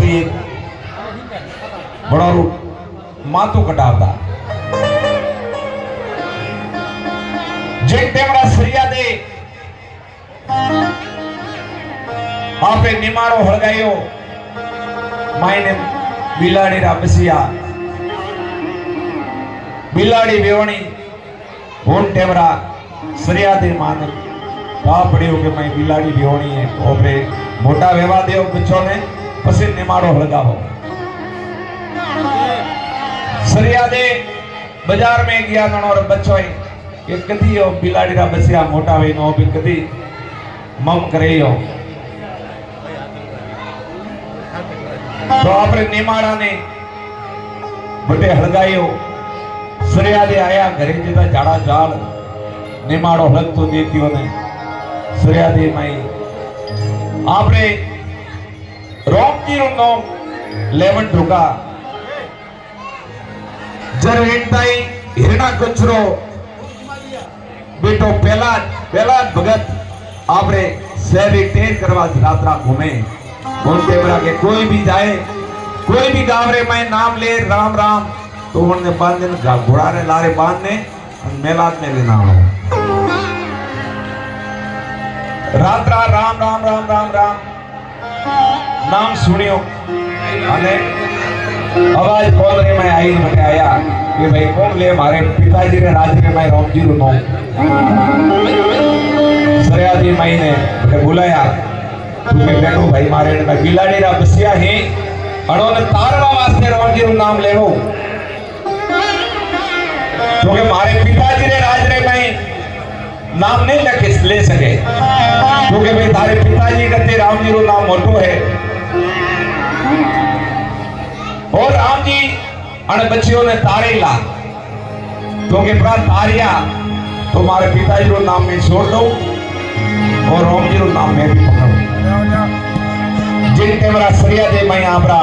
भी बड़ा मातु कटावता जे टेमड़ा सरिया दे आपे निमाड़ो हळगायो मायने बिलाड़ी रा बसिया बिलाड़ी वेवणी भून टेमड़ा सरिया दे मान पड़ियो के मैं बिलाड़ी वेवणी है ओपरे मोटा वेवा देव बच्चों ने पसी निमाड़ो हळगावो सरिया दे बाजार में गया नणो बच्चो के कदी यो बिलाड़ी रा बसिया मोटा वे नो भी कदी मम करेयो तो आपरे निमाड़ा ने बटे हळगायो सरिया दे आया घरे जेता जाड़ा जाल निमाड़ो हळग तो देतियो ने सरिया दे माई आपरे रोमजी रो नाम लेवन ढुका जर एकताई हिरणा कचरो बेटो पहला भगत आपरे शहरी टेर करवा रात्रा घूमे बोलते बड़ा के कोई भी जाए कोई भी गांव रे मैं नाम ले राम राम तो उन्होंने बांधे घोड़ा रे लारे बांधने मेलात में लेना हो रात्रा राम राम राम राम राम नाम सुनियो अने आवाज कौन रे मैं आई मटे आया कि भाई कौन ले मारे पिताजी ने राज रे मैं रामजी रो नो सरिया दी माई ने बुलाया तुम्हें बैठो भाई मारे ने बिलाड़ी रा बसिया है अणोने तारवा वास्ते रामजी रो नाम लेवो क्योंकि मारे पिताजी ने राज रे मैं नाम नहीं ले सके क्योंकि भाई तारे पिताजी कहते रामजी रो नाम मोटो है और राम जी अने बच्चियों ने तारे ला क्योंकि बड़ा तारिया तो मारे पिताजी रो नाम में छोड़ दो और राम जी रो नाम में भी पकड़ो जिन टेमरा सरिया दे मैं आपरा